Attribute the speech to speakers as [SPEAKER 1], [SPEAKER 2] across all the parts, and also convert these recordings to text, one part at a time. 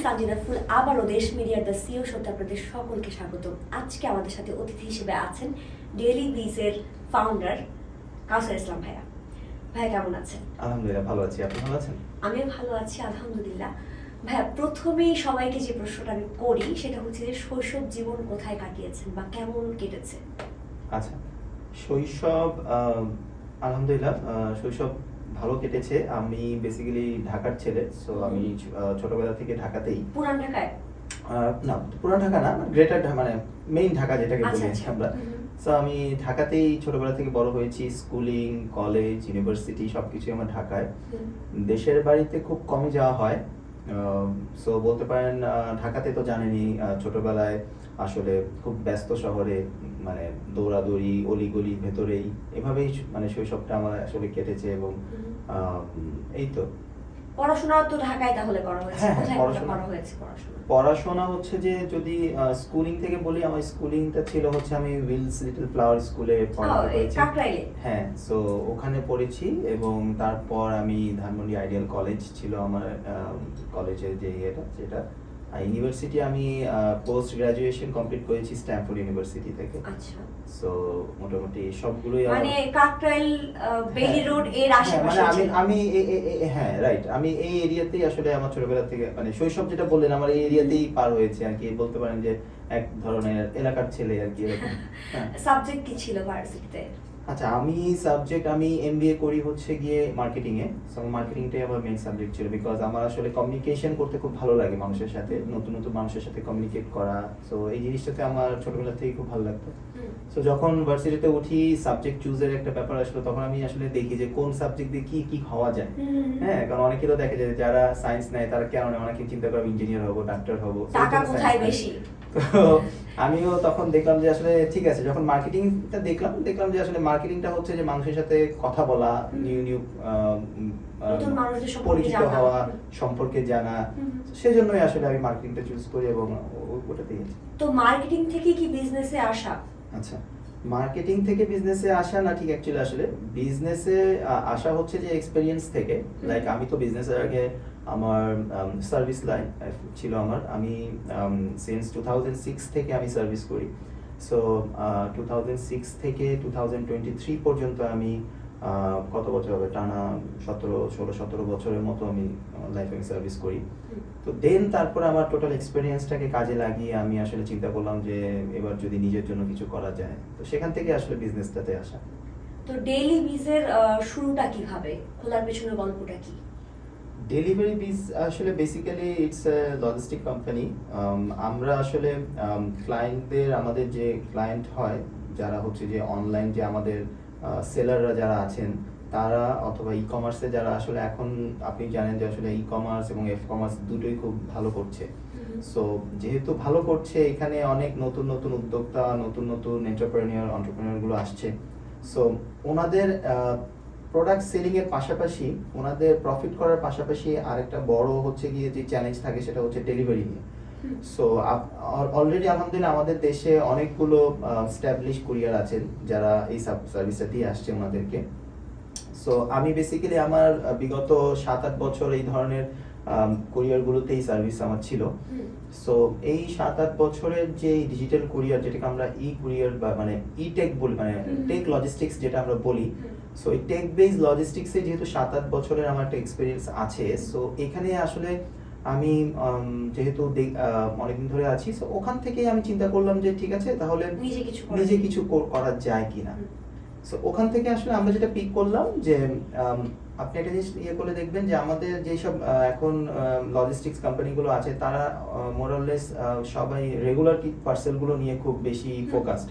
[SPEAKER 1] সানজিদা ফুল আবারও দেশ মিডিয়ার দ্য সিও শোতে আপনাদের সকলকে স্বাগত। আজকে আমাদের সাথে অতিথি হিসেবে আছেন ডেইলি বিজের ফাউন্ডার কাউসার ইসলাম ভাইয়া। ভাইয়া কেমন আছেন?
[SPEAKER 2] আলহামদুলিল্লাহ ভালো আছি, আপনি ভালো আছেন?
[SPEAKER 1] আমিও ভালো আছি আলহামদুলিল্লাহ। ভাইয়া, প্রথমেই সবাইকে যে প্রশ্নটা আমি করি সেটা হচ্ছে যে শৈশব জীবন কোথায় কাটিয়েছেন বা কেমন কেটেছে?
[SPEAKER 2] আচ্ছা, শৈশব আলহামদুলিল্লাহ শৈশব ভালো কেটেছে। আমি বেসিক্যালি ঢাকার ছেলে, সো আমি ছোটবেলা থেকে ঢাকাতেই।
[SPEAKER 1] পুরান ঢাকায়?
[SPEAKER 2] না, পুরান ঢাকা না, গ্রেটার ঢাকা, মানে মেইন ঢাকা যেটাকে বলি আমরা। সো আমি ঢাকাতেই ছোটবেলা থেকে বড় হয়েছি। স্কুলিং, কলেজ, ইউনিভার্সিটি সবকিছু আমার ঢাকায়। দেশের বাড়িতে খুব কমই যাওয়া হয়। সো বলতে পারেন ঢাকাতে তো জানেনই, ছোটবেলায় আসলে খুব ব্যস্ত শহরে, মানে দৌড়াদৌড়ি, অলিগলি ভেতরেই এভাবেই মানে শৈশবটা আমার আসলে কেটেছে। এবং এই তো
[SPEAKER 1] পড়াশোনা তো ঢাকায় তাহলে করা হয়েছে?
[SPEAKER 2] হ্যাঁ,
[SPEAKER 1] কোথায়
[SPEAKER 2] পড়াশোনা
[SPEAKER 1] করা হয়েছে পড়াশোনা?
[SPEAKER 2] পড়াশোনা হচ্ছে যে যদি স্কুলিং থেকে বলি, আমার স্কুলিংটা ছিল হচ্ছে আমি উইলস লিটল ফ্লাওয়ার স্কুলে পড়াশোনা করেছি।
[SPEAKER 1] কাকরাইলে?
[SPEAKER 2] হ্যাঁ, সো ওখানে পড়েছি এবং তারপর আমি ধানমন্ডি আইডিয়াল কলেজ ছিল আমার কলেজের যে যেটা ইউনিভার্সিটি আমি পোস্ট গ্রাজুয়েশন কমপ্লিট করেছি স্ট্যানফোর্ড ইউনিভার্সিটি থেকে।
[SPEAKER 1] আচ্ছা,
[SPEAKER 2] সো মোটামুটি সবগুলোই
[SPEAKER 1] মানে কাকরাইল বেইলি রোড এর আশেপাশে?
[SPEAKER 2] মানে আমি হ্যাঁ রাইট, আমি এই এরিয়াতেই আসলে আমার ছোটবেলা থেকে, মানে শৈশব যেটা বললেন আমার এই এরিয়াতেই পার হয়েছে আর কি, বলতে পারেন যে এক ধরনের এলাকার ছেলে আর কি, এরকম।
[SPEAKER 1] সাবজেক্ট কি ছিল ভার্সিটিতে?
[SPEAKER 2] আচ্ছা, আমি এমবিএ করি হচ্ছে গিয়ে মার্কেটিং এ। সো মার্কেটিংটাই আমার মেইন সাবজেক্ট ছিল, বিকজ আমার আসলে কমিউনিকেশন করতে খুব ভালো লাগে, মানুষের সাথে, নতুন নতুন মানুষের সাথে কমিউনিকেট করা। সো এই জিনিসটাতে আমার ছোটবেলা থেকে খুব ভালো লাগতো। সো যখন ভার্সিটিতে উঠি, সাবজেক্ট চুজের একটা ব্যাপার আসলো, তখন আমি আসলে দেখি যে কোন সাবজেক্ট দিয়ে কি কি হওয়া যায়। হ্যাঁ, কারণ অনেকে তো দেখে যে যারা সায়েন্স নেয় তারা কেন নেয়, অনেকে চিন্তা করে ইঞ্জিনিয়ার হবো, ডাক্তার হবো,
[SPEAKER 1] টাকা কোথায় বেশি।
[SPEAKER 2] তো আমিও তখন দেখলাম যে আসলে ঠিক আছে, যখন মার্কেটিংটা দেখলাম যে আসলে মার্কেটিংটা হচ্ছে যে মানুষের সাথে কথা বলা, নিউ পরিচিত হওয়া, সম্পর্কে জানা। সেজন্যই আসলে আমি মার্কেটিংটা চুজ করি এবং ওটাতেই।
[SPEAKER 1] তো মার্কেটিং থেকে কি বিজনেসে আসা?
[SPEAKER 2] আচ্ছা, মার্কেটিং থেকে বিজনেসে আসা না, ঠিক অ্যাকচুয়ালি আসলে বিজনেসে আসা হচ্ছে যে এক্সপেরিয়েন্স থেকে। লাইক আমি তো বিজনেসের আগে আমার সার্ভিস লাইন ছিল আমার। আমি সিন্স 2006 থেকে আমি সার্ভিস করি। সো 2006 থেকে 2023 পর্যন্ত আমি কত বছর হবে, টানা 16-17 বছরের মতো আমি লাইফে সার্ভিস করি। তো দেন তারপরে আমার টোটাল এক্সপেরিয়েন্সটাকে কাজে লাগিয়ে আমি আসলে চিন্তা করলাম যে এবার যদি নিজের জন্য কিছু করা যায়, তো সেখান থেকে আসলে বিজনেসটাতে আসা।
[SPEAKER 1] তো ডেইলি বিজের শুরুটা কিভাবে, খোলার পেছনের গল্পটা কি?
[SPEAKER 2] ডেলিভারি বিজ আসলে basically it's a logistic company. আমরা আসলে ক্লায়েন্টদের, আমাদের যে ক্লায়েন্ট হয় যারা হচ্ছে যে অনলাইন, যে আমাদের সেলাররা যারা আছেন তারা, অথবা ই কমার্সে যারা, আসলে এখন আপনি জানেন যে আসলে ই কমার্স এবং এফ কমার্স দুটোই খুব ভালো করছে। সো যেহেতু ভালো করছে, এখানে অনেক নতুন নতুন উদ্যোক্তা, নতুন নতুন এন্টারপ্রেনিয়রগুলো আসছে। সো ওনাদের প্রোডাক্ট সেলিং এর পাশাপাশি, ওনাদের প্রফিট করার পাশাপাশি আরেকটা বড় হচ্ছে গিয়ে যে চ্যালেঞ্জ থাকে সেটা হচ্ছে ডেলিভারি নিয়ে। সো অলরেডি আলহামদুলিল্লাহ আমাদের দেশে অনেকগুলো স্ট্যাবলিশ কুরিয়ার আছেন যারা এই সার্ভিসটা দিয়ে আসছে ওনাদেরকে। সো আমি বেসিক্যালি আমার বিগত 7-8 বছর এই ধরনের কুরিয়ারগুলোতেই সার্ভিস আমার ছিল। সো এই 7-8 বছরের যে ডিজিটাল কুরিয়ার, যেটাকে আমরা ই কুরিয়ার বা মানে ই টেক বলি, মানে টেক লজিস্টিক্স যেটা আমরা বলি। সো এই টেক বেস লজিস্টিক্সে যেহেতু 7-8 বছরের আমার একটা এক্সপিরিয়েন্স আছে, সো এখানে আসলে আমি যেহেতু অনেকদিন ধরে আছি, সো ওখান থেকেই আমি চিন্তা করলাম যে ঠিক আছে, তাহলে নিজে কিছু করা যায় কিনা। সো ওখান থেকে আসলে আমরা যেটা পিক করলাম যে আপনি একটা জিনিস করলে দেখবেন যে আমাদের যেসব এখন লজিস্টিক্স কোম্পানিগুলো আছে তারা মোরলেস সবাই রেগুলার পার্সেলগুলো নিয়ে খুব বেশি ফোকাসড।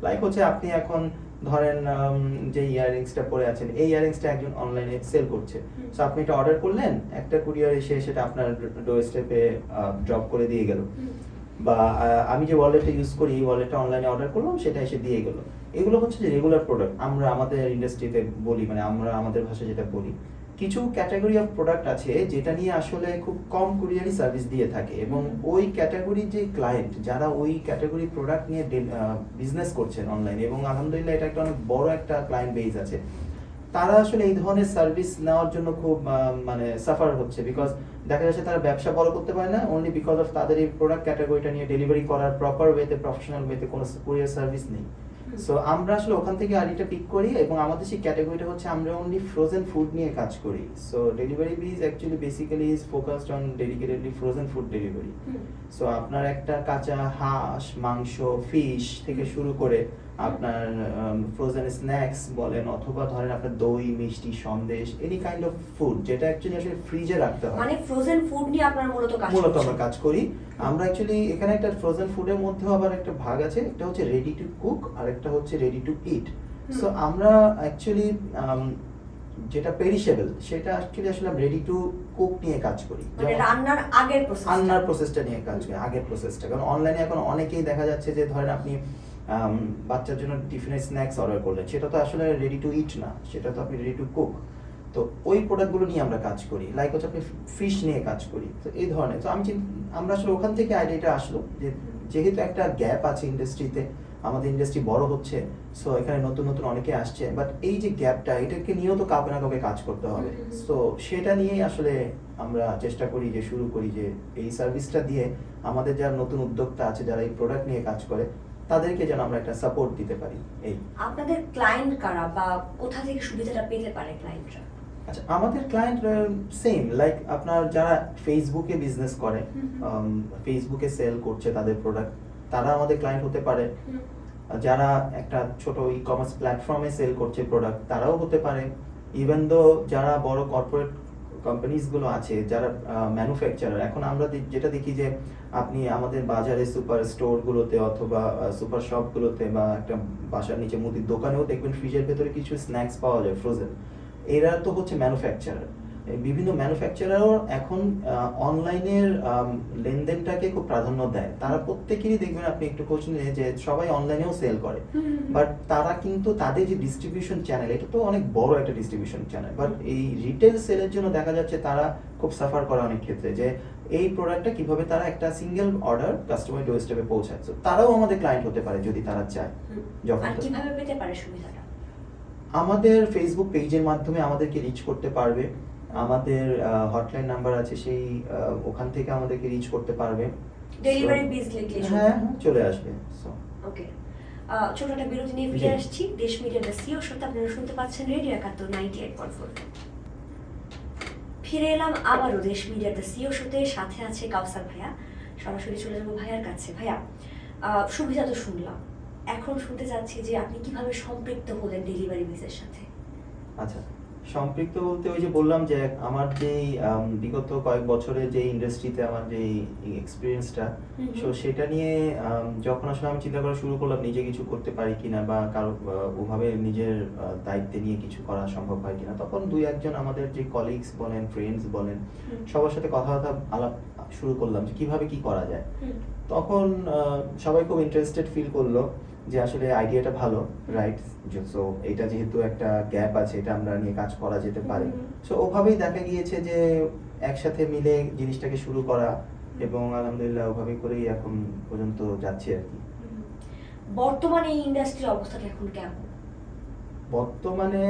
[SPEAKER 2] লাইক হচ্ছে আপনি এখন ধরেন যে ইয়াররিংসটা পরে আছেন, এই ইয়াররিংসটা একজন অনলাইনে সেল করছে। সো আপনি এটা অর্ডার করলেন, একটা কুরিয়ার এসে সেটা আপনার ডোর স্টেপে ড্রপ করে দিয়ে গেল। বা আমি যে ওয়ালেটটা ইউজ করি, এই ওয়ালেটটা অনলাইনে অর্ডার করলাম, সেটা এসে দিয়ে গেল। এগুলো হচ্ছে যে রেগুলার প্রোডাক্ট, আমরা আমাদের ইন্ডাস্ট্রিতে বলি, মানে আমরা আমাদের ভাষায় যেটা বলি। কিছু ক্যাটাগরি অফ প্রোডাক্ট আছে যেটা নিয়ে আসলে খুব কম কুরিয়ারই সার্ভিস দিয়ে থাকে, এবং ওই ক্যাটাগরির যে ক্লায়েন্ট যারা ওই ক্যাটাগরি প্রোডাক্ট নিয়ে বিজনেস করছেন অনলাইনে, এবং আলহামদুলিল্লাহ এটা একটা অনেক বড় একটা ক্লায়েন্ট বেজ আছে, তারা আসলে এই ধরনের সার্ভিস নেওয়ার জন্য খুব মানে সাফার হচ্ছে। বিকজ দেখা যাচ্ছে তারা ব্যবসা বড় করতে পারে না অনলি বিকজ অফ তাদের এই প্রোডাক্ট ক্যাটাগরিটা নিয়ে ডেলিভারি করার প্রপার ওয়েতে প্রফেশনাল ওয়েতে কোনো কুরিয়ার সার্ভিস নেই। সো আমরা আসলে ওখান থেকে আইডিটা পিক করি এবং আমাদের সেই ক্যাটাগরিটা হচ্ছে আমরা অনলি ফ্রোজেন ফুড নিয়ে কাজ করি। সো ডেলিভারি বিজ actually basically is focused on dedicatedly frozen food delivery. So আপনার একটা কাঁচা হাঁস, মাংস, ফিশ থেকে শুরু করে আপনার ফ্রোজেন স্ন্যাক্স বলেন অথবা ধরেন আপনার দই, মিষ্টি, Sandesh, any kind of food যেটা অ্যাকচুয়ালি আসলে ফ্রিজে রাখতে হয়।
[SPEAKER 1] মানে ফ্রোজেন ফুড নিয়ে আপনারা মূলত
[SPEAKER 2] আমরা কাজ করি। আমরা অ্যাকচুয়ালি এখানে একটা ফ্রোজেন ফুডের মধ্যেও আবার একটা ভাগ আছে, একটা হচ্ছে রেডি টু কুক আর একটা হচ্ছে রেডি টু ইট। সো আমরা অ্যাকচুয়ালি যেটা পেরিশেবল সেটা অ্যাকচুয়ালি আসলে রেডি টু কুক নিয়ে কাজ করি,
[SPEAKER 1] মানে রান্নার আগের প্রসেস,
[SPEAKER 2] রান্নার প্রসেসটা নিয়ে কাজ করি, আগের প্রসেসটা। কারণ অনলাইনে এখন অনেকেই দেখা যাচ্ছে যে ধরেন আপনি বাচ্চার জন্য টিফিনের স্ন্যাক্স অর্ডার করলেন, সেটা তো আসলে রেডি টু ইট না, সেটা তো আপনি রেডি টু কুক। তো ওই প্রোডাক্টগুলো নিয়ে আমরা কাজ করি, লাইক হচ্ছে আপনি ফিশ নিয়ে কাজ করি, তো এই ধরনের। তো আমরা আসলে ওখান থেকে আইডিয়াটা আসলো যে যেহেতু একটা গ্যাপ আছে ইন্ডাস্ট্রিতে, আমাদের ইন্ডাস্ট্রি বড় হচ্ছে, সো এখানে নতুন নতুন অনেকে আসছে, বাট এই যে গ্যাপটা এটাকে নিয়েও তো কাউকে না কাউকে কাজ করতে হবে। সো সেটা নিয়েই আসলে আমরা চেষ্টা করি যে শুরু করি যে এই সার্ভিসটা দিয়ে আমাদের যারা নতুন উদ্যোক্তা আছে যারা এই প্রোডাক্ট নিয়ে কাজ করে তাদেরকে যেন আমরা একটা সাপোর্ট দিতে পারি। এই
[SPEAKER 1] আপনাদের ক্লায়েন্ট কারা বা কোথা থেকে সুবিধাটা পেতে পারে ক্লায়েন্টরা?
[SPEAKER 2] আচ্ছা, আমাদের ক্লায়েন্ট সেম লাইক আপনার যারা ফেসবুকে বিজনেস করে, ফেসবুকে সেল করছে তাদের প্রোডাক্ট, তারা আমাদের ক্লায়েন্ট হতে পারে। যারা একটা ছোট ই কমার্স প্ল্যাটফর্মে সেল করছে প্রোডাক্ট, তারাও হতে পারে। ইভেন দো যারা বড় কর্পোরেট কোম্পানিজ গুলো আছে, যারা ম্যানুফ্যাকচারার, এখন আমরা যেটা দেখি যে আপনি আমাদের বাজারে সুপার স্টোর গুলোতে অথবা সুপার শপ গুলোতে বা একটা বাসার নিচে মুদির দোকানেও দেখবেন ফ্রিজের ভেতরে কিছু স্ন্যাক্স পাওয়া যায় ফ্রোজেন। এরা তো হচ্ছে ম্যানুফ্যাকচারার। বিভিন্ন ম্যানুফ্যাকচারারও এখন অনলাইনের লেনদেনটাকে খুব প্রাধান্য দেয়। তারা প্রত্যেকেরই দেখবেন আপনি একটু খোঁজ নিয়ে যে সবাই অনলাইনেও সেল করে, বাট তারা কিন্তু তাদের যে ডিস্ট্রিবিউশন চ্যানেল, এটা তো অনেক বড় একটা ডিস্ট্রিবিউশন চ্যানেল, বাট এই রিটেল সেলের জন্য দেখা যাচ্ছে তারা খুব সাফার করে অনেক ক্ষেত্রে যে এই প্রোডাক্টটা কিভাবে তারা একটা সিঙ্গেল অর্ডার কাস্টমার ডোরস্টেপে পৌঁছায়। তারাও আমাদের ক্লায়েন্ট হতে পারে যদি তারা চায়। যখন
[SPEAKER 1] কিভাবে পেতে পারে সুবিধাটা?
[SPEAKER 2] আমাদের ফেসবুক পেজের মাধ্যমে আমাদেরকে রিচ করতে পারবে, আমাদের হটলাইন নাম্বার আছে, সেই ওখান থেকে আমাদেরকে রিচ করতে পারবে।
[SPEAKER 1] ডেলিভারি বিজ লিখলে
[SPEAKER 2] হ্যাঁ চলে আসবে।
[SPEAKER 1] ওকে, ছোট একটা বিরতি নিয়ে ফিরে আসছি। দেশ মিডিয়া দ্য সিও শোতে আপনারা শুনতে পাচ্ছেন রেডিও ৭১ 98.4। ফিরে এলাম আবারও দেশ মিডিয়া দ্য সিও শোতে, সাথে আছে কাউসার ভাইয়া। সরাসরি চলে যাবো ভাইয়ার কাছে। ভাইয়া, সুবিধা তো শুনলাম, এখন শুনতে চাচ্ছি যে আপনি কিভাবে সম্পৃক্ত হলেন ডেলিভারি বিজের সাথে?
[SPEAKER 2] আচ্ছা, সম্পৃক্ত বলতে ওই যে বললাম যে আমার যেই বিগত কয়েক বছরের যে ইন্ডাস্ট্রিতে আমার যে এক্সপিরিয়েন্সটা, সো সেটা নিয়ে যখন আসলে আমি চিন্তা করা শুরু করলাম নিজে কিছু করতে পারি কিনা বা কারো ওভাবে নিজের দায়িত্বে নিয়ে কিছু করা সম্ভব হয় কিনা, তখন দুই একজন আমাদের যে কলিগস বলেন, ফ্রেন্ডস বলেন, সবার সাথে কথাবার্তা আলাপ শুরু করলাম যে কিভাবে কি করা যায়। তখন সবাই খুব ইন্টারেস্টেড ফিল করলো যে আসলে আইডিয়াটা ভালো, রাইট? সো এটা যেহেতু একটা গ্যাপ আছে, এটা আমরা নিয়ে কাজ করা যেতে পারে। সো ওভাবেই দেখা গিয়েছে যে একসাথে মিলে জিনিসটাকে শুরু করা এবং আলহামদুলিল্লাহ ওভাবে করেই এখন পর্যন্ত যাচ্ছে আর কি।
[SPEAKER 1] বর্তমানে এই ইন্ডাস্ট্রির অবস্থাটা এখন কেমন?
[SPEAKER 2] বর্তমানে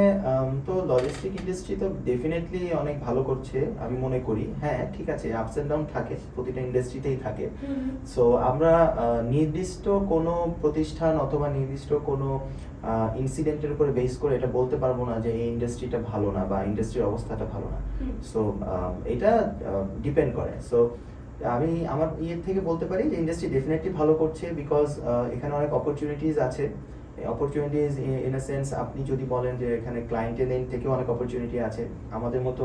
[SPEAKER 2] তো লজিস্টিক ইন্ডাস্ট্রি তো ডেফিনেটলি অনেক ভালো করছে আমি মনে করি। হ্যাঁ ঠিক আছে, আপস এন্ড ডাউন থাকে, প্রতিটা ইন্ডাস্ট্রিতেই থাকে। সো আমরা নির্দিষ্ট কোনো প্রতিষ্ঠান অথবা নির্দিষ্ট কোনো ইনসিডেন্টের উপরে বেস করে এটা বলতে পারবো না যে এই ইন্ডাস্ট্রিটা ভালো না বা ইন্ডাস্ট্রির অবস্থাটা ভালো না। সো এটা ডিপেন্ড করে। সো আমি আমার থেকে বলতে পারি যে ইন্ডাস্ট্রি ডেফিনেটলি ভালো করছে, বিকজ এখানে অনেক অপরচুনিটিস আছে। অপরচুনিটিস ইন আ সেন্স, আপনি যদি বলেন যে এখানে ক্লায়েন্টের এন্ড থেকেও অনেক অপরচুনিটি আছে। আমাদের মতো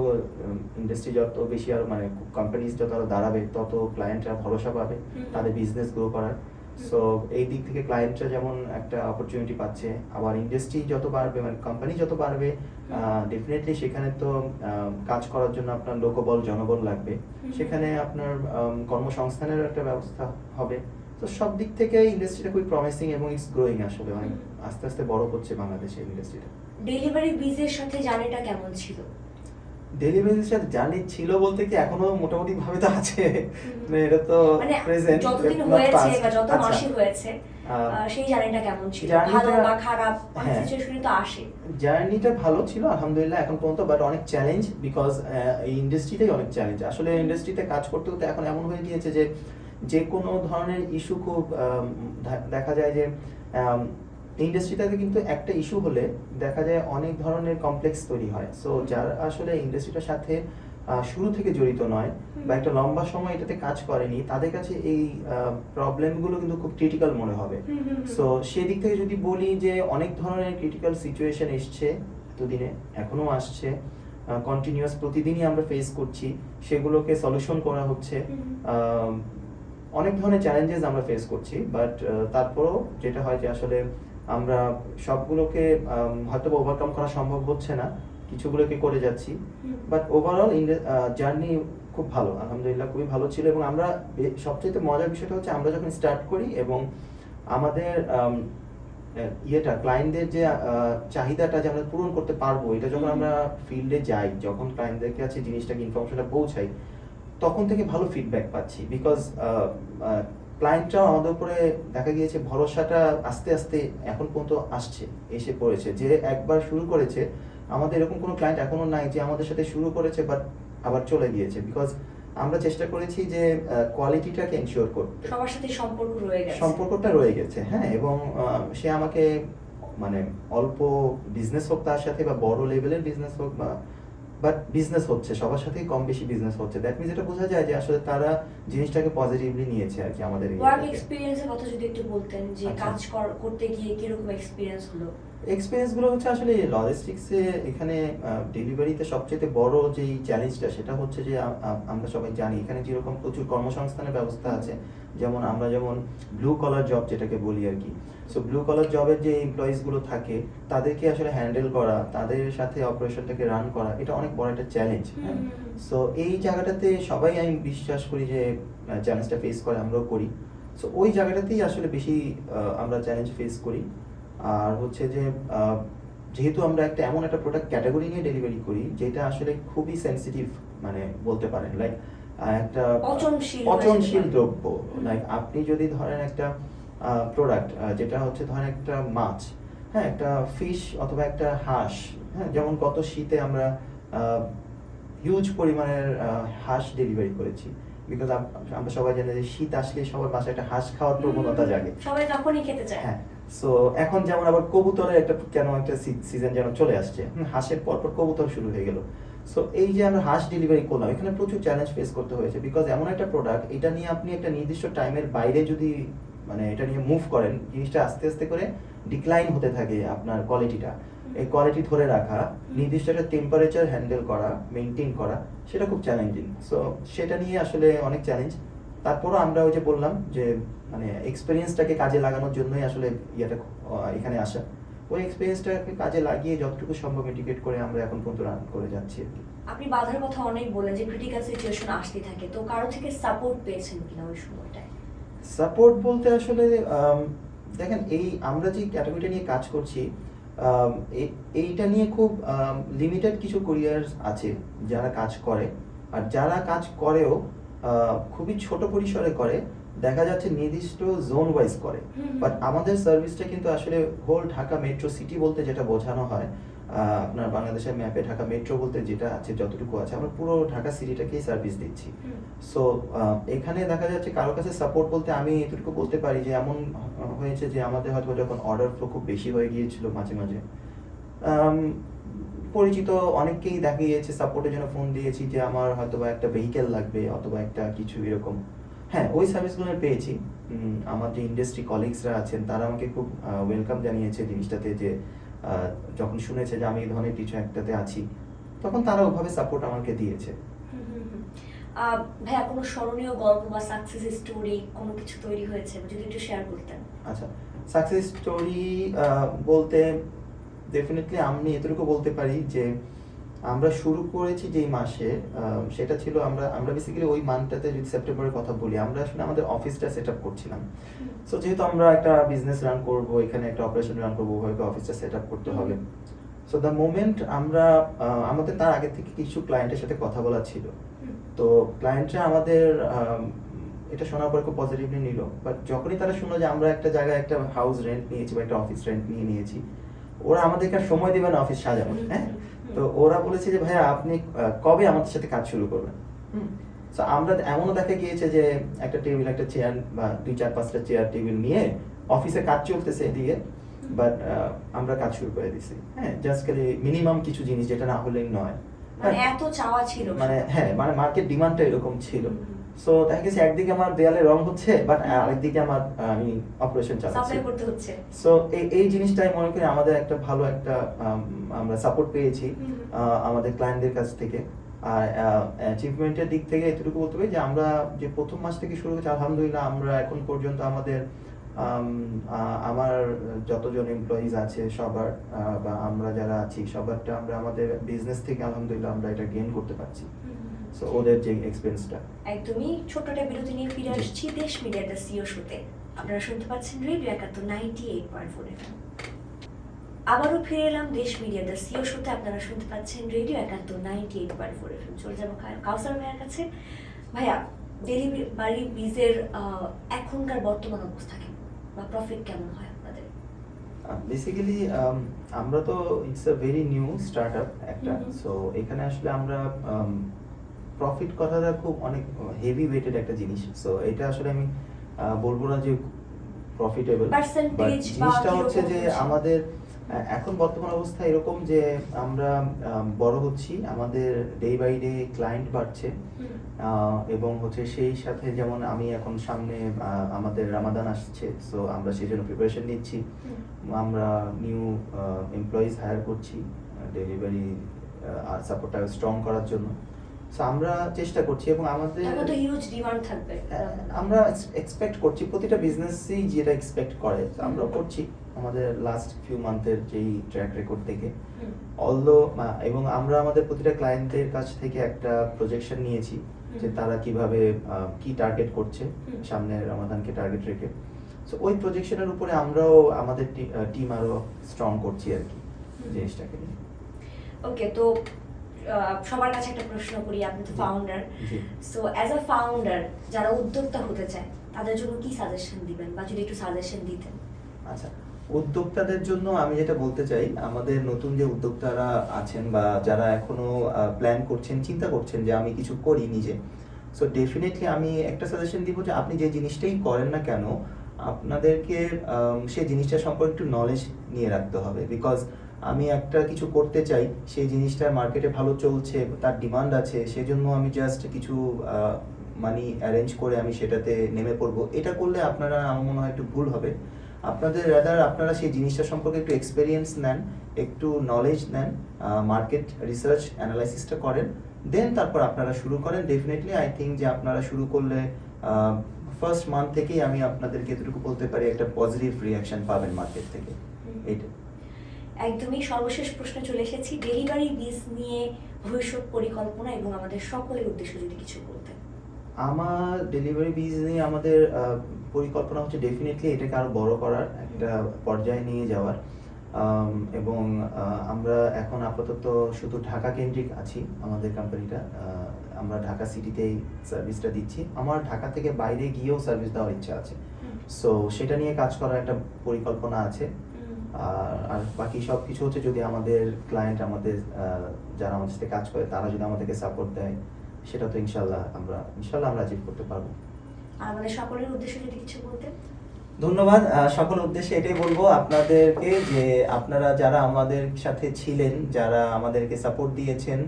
[SPEAKER 2] ইন্ডাস্ট্রি যত বেশি আর মানে কোম্পানিজ যত আরো দাঁড়াবে, তত ক্লায়েন্টরা ভরসা পাবে তাদের বিজনেস গ্রো করার। সো এই দিক থেকে ক্লায়েন্টরা যেমন একটা অপরচুনিটি পাচ্ছে, আবার ইন্ডাস্ট্রি যত বাড়বে মানে কোম্পানি যত বাড়বে, ডেফিনেটলি সেখানে তো কাজ করার জন্য আপনার লোকবল, জনবল লাগবে। সেখানে আপনার কর্মসংস্থানের একটা ব্যবস্থা হবে। তো সব দিক থেকে ইন্ডাস্ট্রিটা খুবই প্রমিসিং এবং ইটস গ্রোইং, আসলে অনেক আস্তে আস্তে বড় হচ্ছে বাংলাদেশের ইন্ডাস্ট্রিটা।
[SPEAKER 1] ডেলিভারি বিজের সাথে জার্নিটা কেমন ছিল?
[SPEAKER 2] ডেলিভারির সাথে জার্নি ছিল বলতে কি এখনো মোটামুটি ভাবে তো আছে, মানে এটা তো
[SPEAKER 1] মানে
[SPEAKER 2] প্রেজেন্ট
[SPEAKER 1] যতদিন হয়েছে বা যত মাসই হয়েছে সেই জার্নিটা কেমন ছিল, ভালো বা খারাপ, অনেক সিচুয়েশনই তো আসে।
[SPEAKER 2] জার্নিটা ভালো ছিল আলহামদুলিল্লাহ এখন পর্যন্ত, বাট অনেক চ্যালেঞ্জ, বিকজ এই ইন্ডাস্ট্রিটাই অনেক চ্যালেঞ্জ। আসলে ইন্ডাস্ট্রিতে কাজ করতে করতে এখন এমন হয়ে গিয়েছে যে যে কোনো ধরনের ইস্যু খুব দেখা যায় যে ইন্ডাস্ট্রিটাতে কিন্তু একটা ইস্যু হলে দেখা যায় অনেক ধরনের কমপ্লেক্স তৈরি হয়। সো যারা আসলে ইন্ডাস্ট্রিটার সাথে শুরু থেকে জড়িত নয় বা একটা লম্বা সময় এটাতে কাজ করেনি, তাদের কাছে এই প্রবলেমগুলো কিন্তু খুব ক্রিটিক্যাল মনে হবে। সো সেদিক থেকে যদি বলি যে অনেক ধরনের ক্রিটিক্যাল সিচুয়েশন এসছে এতদিনে, এখনো আসছে, কন্টিনিউয়াস প্রতিদিনই আমরা ফেস করছি, সেগুলোকে সলিউশন করা হচ্ছে। অনেক ধরনের চ্যালেঞ্জেস আমরা ফেস করছি, বাট তারপরেও যেটা হয় যে আসলে আমরা সবগুলোকে হয়তো ওভারকাম করা সম্ভব হচ্ছে না, কিছুগুলোকে করে যাচ্ছি, বাট ওভারঅল জার্নি খুব ভালো আলহামদুলিল্লাহ, খুবই ভালো ছিল। এবং আমরা সবচেয়ে মজার বিষয়টা হচ্ছে আমরা যখন স্টার্ট করি এবং আমাদের ক্লায়েন্টদের যে চাহিদাটা যে আমরা পূরণ করতে পারবো, এটা যখন আমরা ফিল্ডে যাই, যখন ক্লায়েন্টদের কাছে জিনিসটাকে ইনফরমেশনটা পৌঁছাই, তখন থেকে ভালো ফিডব্যাক পাচ্ছি। বিকজ ক্লায়েন্টরাও আমাদের উপরে দেখা গিয়েছে ভরসাটা আস্তে আস্তে এখন পর্যন্ত এসে পড়েছে। যে একবার শুরু করেছে, আমাদের এরকম কোনো ক্লায়েন্ট এখনো নাই যে আমাদের সাথে শুরু করেছে বাট আবার চলে গিয়েছে, বিকজ আমরা চেষ্টা করেছি যে কোয়ালিটিটাকে এনশিওর করতে।
[SPEAKER 1] সবার সাথে
[SPEAKER 2] সম্পর্কটা রয়ে গেছে, হ্যাঁ। এবং সে আমাকে মানে অল্প বিজনেস হোক তার সাথে, বা বড় লেভেলের বিজনেস হোক, বাট বিজনেস হচ্ছে সবার সাথেই, কম বেশি বিজনেস হচ্ছে। দ্যাট মিনস এটা বোঝা যায় যে আসলে তারা জিনিসটাকে পজিটিভলি নিয়েছে আর কি। আমাদের
[SPEAKER 1] ওয়ার্ক এক্সপেরিয়েন্সের কথা যদি একটু বলতেন, যে কাজ করতে গিয়ে কিরকম এক্সপেরিয়েন্স হলো?
[SPEAKER 2] এক্সপেরিয়েন্সগুলো হচ্ছে আসলে লজিস্টিক্সে, এখানে ডেলিভারিতে সবচেয়ে বড় যেই চ্যালেঞ্জটা সেটা হচ্ছে যে আমরা সবাই জানি এখানে যেরকম প্রচুর কর্মসংস্থানের ব্যবস্থা আছে, যেমন আমরা যেমন ব্লু কলার জব যেটাকে বলি আর কি। সো ব্লু কলার জবের যে এমপ্লয়িজগুলো থাকে তাদেরকে আসলে হ্যান্ডেল করা, তাদের সাথে অপারেশনটাকে রান করা, এটা অনেক বড় একটা চ্যালেঞ্জ। হ্যাঁ, সো এই জায়গাটাতে সবাই, আমি বিশ্বাস করি যে চ্যালেঞ্জটা ফেস করে, আমরাও করি। সো ওই জায়গাটাতেই আসলে বেশি আমরা চ্যালেঞ্জ ফেস করি। আর হচ্ছে যে যেহেতু আমরা এমন একটা প্রোডাক্ট ক্যাটাগরি নিয়ে ডেলিভারি করি যেটা আসলে খুবই সেনসিটিভ, মানে বলতে পারেন লাইক একটা পচনশীল দ্রব্য। লাইক আপনি যদি ধরেন একটা প্রোডাক্ট যেটা হচ্ছে ধরেন একটা মাছ, হ্যাঁ, একটা ফিশ অথবা একটা হাঁস, হ্যাঁ, যেমন গত শীতে আমরা হিউজ পরিমাণের হাঁস ডেলিভারি করেছি। বিকজ আমরা সবাই জানি যে শীত আসলে সবার বাসায় একটা হাঁস খাওয়ার প্রবণতা জাগে,
[SPEAKER 1] সবাই তখনই খেতে চায়।
[SPEAKER 2] হ্যাঁ। সো এখন যেমন আবার কবুতরের একটা সিজন যেন চলে আসছে, হাঁসের পরপর কবুতর শুরু হয়ে গেল। সো এই যে আমরা হাঁস ডেলিভারি করলাম, এখানে প্রচুর চ্যালেঞ্জ ফেস করতে হয়েছে। বিকজ এমন একটা প্রোডাক্ট, এটা নিয়ে আপনি একটা নির্দিষ্ট টাইমের বাইরে যদি মানে এটা নিয়ে মুভ করেন, জিনিসটা আস্তে আস্তে করে ডিক্লাইন হতে থাকে আপনার কোয়ালিটিটা। এই কোয়ালিটি ধরে রাখা, নির্দিষ্ট একটা টেম্পারেচার হ্যান্ডেল করা, মেনটেন করা, সেটা খুব চ্যালেঞ্জিং। সো সেটা নিয়ে আসলে অনেক চ্যালেঞ্জ। তারপরও আমরা ওই যে বললাম যে মানে এক্সপেরিয়েন্সটাকে কাজে লাগানোর জন্যই আসলে এখানে আসা। ওই এক্সপেরিয়েন্সটাকে কাজে লাগিয়ে যতটুকু সম্ভব ইন্টিগ্রেট করে আমরা এখন পর্যন্ত রান করে যাচ্ছি আর কি।
[SPEAKER 1] আপনি বাধার কথা অনেক বলেন যে ক্রিটিক্যাল সিচুয়েশন আসতে থাকে, তো কারো থেকে সাপোর্ট পেয়েছেন কিনা ওই সময়টায়?
[SPEAKER 2] সাপোর্ট বলতে আসলে দেখেন, এই আমরা যে ক্যাটাগরিটা নিয়ে কাজ করছি, এইটা নিয়ে খুব লিমিটেড কিছু কুরিয়ার্স আছে যারা কাজ করে, আর যারা কাজ করেও খুবই ছোট পরিসরে করে, দেখা যাচ্ছে নির্দিষ্ট জোন ওয়াইজ করে। বাট আমাদের সার্ভিসটা কিন্তু আসলে হোল ঢাকা মেট্রো সিটি বলতে যেটা বোঝানো হয়, আপনার বাংলাদেশের ম্যাপে ঢাকা মেট্রো বলতে যেটা আছে, যতটুকু আছে, আমরা পুরো ঢাকা সিটিটাকেই সার্ভিস দিচ্ছি। সো এখানে দেখা যাচ্ছে কারো কাছে সাপোর্ট বলতে আমি এতটুকু বলতে পারি যে এমন হয়েছে যে আমাদের হয়তো যখন অর্ডার ফ্লো খুব বেশি হয়ে গিয়েছিল মাঝে মাঝে, পরিচিত অনেককেই দেখা গিয়েছে সাপোর্টের জন্য ফোন দিয়েছি যে আমার হয়তো বা একটা ভেহিকেল লাগবে অথবা একটা কিছু এরকম। হ্যাঁ, ওই সার্ভিসগুলো পেয়েছি। আমার যে ইন্ডাস্ট্রি কলিগসরা আছেন তারা আমাকে খুব ওয়েলকাম জানিয়েছে জিনিসটাতে, যে যখন শুনেছে যে আমি এই ধরনের কিছু একটাতে আছি, তখন তারা ওভাবে সাপোর্ট আমাকে দিয়েছে।
[SPEAKER 1] ভাইয়া, কোনো স্মরণীয় গল্প বা সাকসেস স্টোরি কোনো কিছু তৈরি হয়েছে, যদি একটু শেয়ার করতেন।
[SPEAKER 2] আচ্ছা, সাকসেস স্টোরি বলতে ডেফিনেটলি আমি এতটুকু বলতে পারি যে আমরা শুরু করেছি যেই মাসে, সেটা ছিল আমরা বেসিক্যালি ওই মান্থটাতে, যদি সেপ্টেম্বরের কথা বলি, আমরা আসলে আমাদের অফিসটা সেট আপ করছিলাম। সো যেহেতু আমরা একটা বিজনেস রান করব, এখানে একটা অপারেশন রান করবো, ওইভাবে অফিসটা সেট আপ করতে হবে। সো দ্য মোমেন্ট আমরা আমাদের তার আগে থেকে কিছু ক্লায়েন্টের সাথে কথা বলা ছিল, তো ক্লায়েন্টরা আমাদের এটা শোনার পর খুব পজিটিভলি নিল। বাট যখনই তারা শুনলো যে আমরা একটা জায়গায় একটা হাউস রেন্ট নিয়েছি বা একটা অফিস রেন্ট নিয়েছি, ওরা আমাদেরকে আর সময় দেবে না অফিস সাজানোর। হ্যাঁ, তো ওরা বলেছে যে ভাইয়া আপনি কবে আমাদের সাথে কাজ শুরু করবেন। তো আমরা এমনও দেখা গিয়েছে যে একটা টেবিল, একটা চেয়ার বা 2-4-5টা চেয়ার টেবিল নিয়ে অফিসে কাজ চলতেছে এদিকে, বাট আমরা কাজ শুরু করে দিছি। হ্যাঁ, জাস্ট খালি মিনিমাম কিছু জিনিস যেটা না হলেই নয়।
[SPEAKER 1] মানে এত চাওয়া ছিল,
[SPEAKER 2] মানে হ্যাঁ, মানে মার্কেট ডিমান্ডটা এরকম ছিল। সো দেখা গেছে একদিকে আমার দেয়ালে রং হচ্ছে, বাট আরেকদিকে আমার আমি অপারেশন চালাচ্ছি,
[SPEAKER 1] সাপ্লাই করতে হচ্ছে।
[SPEAKER 2] সো এই জিনিসটাই মনে করি আমাদের একটা ভালো একটা আমরা সাপোর্ট পেয়েছি আমাদের ক্লায়েন্টদের কাছ থেকে। আর অ্যাচিভমেন্টের দিক থেকে এতটুকু বলতে পারি যে আমরা যে প্রথম মাস থেকে শুরু করেছি, আলহামদুলিল্লাহ আমরা এখন পর্যন্ত আমাদের আমার যতজন এমপ্লয়িজ আছে সবার বা আমরা যারা আছি সবারটা আমরা আমাদের বিজনেস থেকে আলহামদুলিল্লাহ আমরা এটা গেইন করতে পারছি। সো ওদের যে এক্সপেরিয়েন্সটা।
[SPEAKER 1] একদমই ছোট একটা বিরতি নিয়ে ফিরে আসছি দেশ মিডিয়ার দ্য সিও শোতে। আপনারা শুনতে পাচ্ছেন রেডিও 71 98.4 FM। আবারও ফিরে এলাম দেশ মিডিয়ার দ্য সিও শোতে। আপনারা শুনতে পাচ্ছেন রেডিও 71 98.4 FM। চলে যাবো কাউসার ভাইয়ার কাছে। ভাইয়া, ডেলিভারি বিজের এখনকার বর্তমান অবস্থা কেমন বা প্রফিট কেমন হয় আপনাদের?
[SPEAKER 2] বেসিক্যালি আমরা তো it's a very new startup একটা। সো এখানে আসলে আমরা প্রফিট কথাটা খুব অনেক হেভি ওয়েটেড একটা জিনিস। সো এটা আসলে আমি বলবো না যে প্রফিটেবল, বাট জিনিসটা হচ্ছে যে আমাদের এখন বর্তমান অবস্থা এরকম যে আমরা বড় হচ্ছি, আমাদের ডে বাই ডে ক্লায়েন্ট বাড়ছে, এবং হচ্ছে সেই সাথে যেমন আমি এখন সামনে আমাদের রামাদান আসছে, সো আমরা সেই জন্য প্রিপারেশন নিচ্ছি। আমরা নিউ এমপ্লয়িজ হায়ার করছি ডেলিভারি আর সাপোর্টটা স্ট্রং করার জন্য। সো আমরা চেষ্টা করছি এবং আমাদের
[SPEAKER 1] হিউজ ডিমান্ড থাকবে,
[SPEAKER 2] আমরা এক্সপেক্ট করছি প্রতিটা বিজনেসই যেটা এক্সপেক্ট করে আমরা করছি আমাদের লাস্ট ফিউ মান্থের যেই ট্র্যাক রেকর্ড থেকে। অলদো এবং আমরা আমাদের প্রতিটা ক্লায়েন্টদের কাছ থেকে একটা প্রজেকশন নিয়েছি যে তারা কিভাবে কি টার্গেট করছে সামনে রমাদানকে টার্গেট রেখে। সো ওই প্রজেকশনের উপরে আমরাও আমাদের টিম আরো স্ট্রং করছি আর কি জিনিসটাকে নিয়ে।
[SPEAKER 1] ওকে, তো সবার কাছে একটা প্রশ্ন করি, আপনি তো founder, so as a founder যারা উদ্যোক্তা হতে চায় তাদের জন্য কি সাজেশন দিবেন বা যদি একটু সাজেশন দিতেন?
[SPEAKER 2] আচ্ছা, উদ্যোক্তাদের জন্য আমি যেটা বলতে চাই, আমাদের নতুন যে উদ্যোক্তারা আছেন বা যারা এখনো প্ল্যান করছেন, চিন্তা করছেন যে আমি কিছু করি নিজে, সো ডেফিনেটলি আমি একটা সাজেশন দিব যে আপনি যে জিনিসটাই করেন না কেন আপনাদেরকে সেই জিনিসটা সম্পর্কে একটু নলেজ নিয়ে রাখতে হবে। বিকজ আমি একটা কিছু করতে চাই, সেই জিনিসটা মার্কেটে ভালো চলছে, তার ডিমান্ড আছে, সেজন্য আমি জাস্ট কিছু মানি অ্যারেঞ্জ করে আমি সেটাতে নেমে পড়বো, এটা করলে আপনারা আমার মনে হয় একটু ভুল হবে। আপনাদের রাদার আপনারা সেই জিনিসটা সম্পর্কে একটু এক্সপেরিয়েন্স নেন, একটু নলেজ নেন, মার্কেট রিসার্চ অ্যানালাইসিসটা করেন, দেন তারপর আপনারা শুরু করেন। ডেফিনেটলি আই থিঙ্ক যে আপনারা শুরু করলে ফার্স্ট মান্থ থেকেই আমি আপনাদেরকে এতটুকু বলতে পারি একটা পজিটিভ রিঅ্যাকশন পাবেন মার্কেট থেকে। এইটা
[SPEAKER 1] একদমই সর্বশেষ প্রশ্ন চলে এসেছি, ডেলিভারি বিজ নিয়ে ভবিষ্যৎ পরিকল্পনা এবং আমাদের সকলের উদ্দেশ্য যদি কিছু বলতেন।
[SPEAKER 2] আমার ডেলিভারি বিজ নিয়ে আমাদের পরিকল্পনা হচ্ছে ডেফিনেটলি এটাকে আরো বড় করার, একটা পর্যায়ে নিয়ে যাওয়ার, এবং আমরা এখন আপাতত শুধু ঢাকা কেন্দ্রিক আছি। আমাদের কোম্পানিটা আমরা ঢাকা সিটিতেই সার্ভিসটা দিচ্ছি। আমার ঢাকা থেকে বাইরে গিয়েও সার্ভিস দেওয়ার ইচ্ছা আছে, সো সেটা নিয়ে কাজ করার একটা পরিকল্পনা আছে। আর বাকি সব কিছু হচ্ছে যদি আমাদের ক্লায়েন্ট, আমাদের যারা আমাদের সাথে কাজ করে তারা যদি আমাদেরকে সাপোর্ট দেয়, সেটা তো ইনশাল্লাহ আমরা অ্যাচিভ করতে পারবো।
[SPEAKER 1] আর আমাদের সকলের উদ্দেশ্যে যদি কিছু বলতেন।
[SPEAKER 2] ধন্যবাদ। সকল উদ্দেশ্যে এটাই বলবো আপনাদেরকে যে আপনারা যারা আমাদের সাথে ছিলেন, যারা আমাদেরকে সাপোর্ট দিয়েছেন,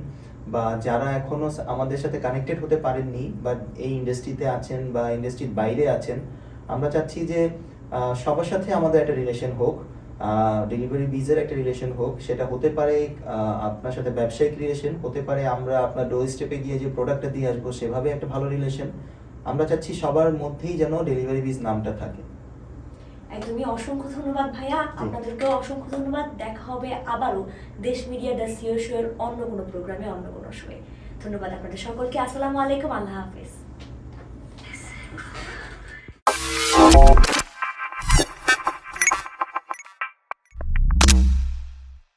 [SPEAKER 2] বা যারা এখনো আমাদের সাথে কানেক্টেড হতে পারেননি বা এই ইন্ডাস্ট্রিতে আছেন বা ইন্ডাস্ট্রির বাইরে আছেন, আমরা চাচ্ছি যে সবার সাথে আমাদের একটা রিলেশন হোক, ডেলিভারি বিজের একটা রিলেশন হোক। সেটা হতে পারে আপনার সাথে ব্যবসায়িক রিলেশন, হতে পারে আমরা আপনার ডোর স্টেপে গিয়ে যে প্রোডাক্টটা দিয়ে আসবো সেভাবে একটা ভালো রিলেশন। আমরা চাচ্ছি সবার মধ্যেই যেন ডেলিভারি বিজ নামটা থাকে।
[SPEAKER 1] একদমই অসংখ্য ধন্যবাদ ভাইয়া, আপনাদেরকেও অসংখ্য ধন্যবাদ। দেখা হবে আবারও দেশ মিডিয়া দ্য সিও শো এর অন্য কোনো প্রোগ্রামে, অন্য কোনো শোয়ে। ধন্যবাদ আপনাদের সকলকে। আসসালামু আলাইকুম, আল্লাহ হাফেজ।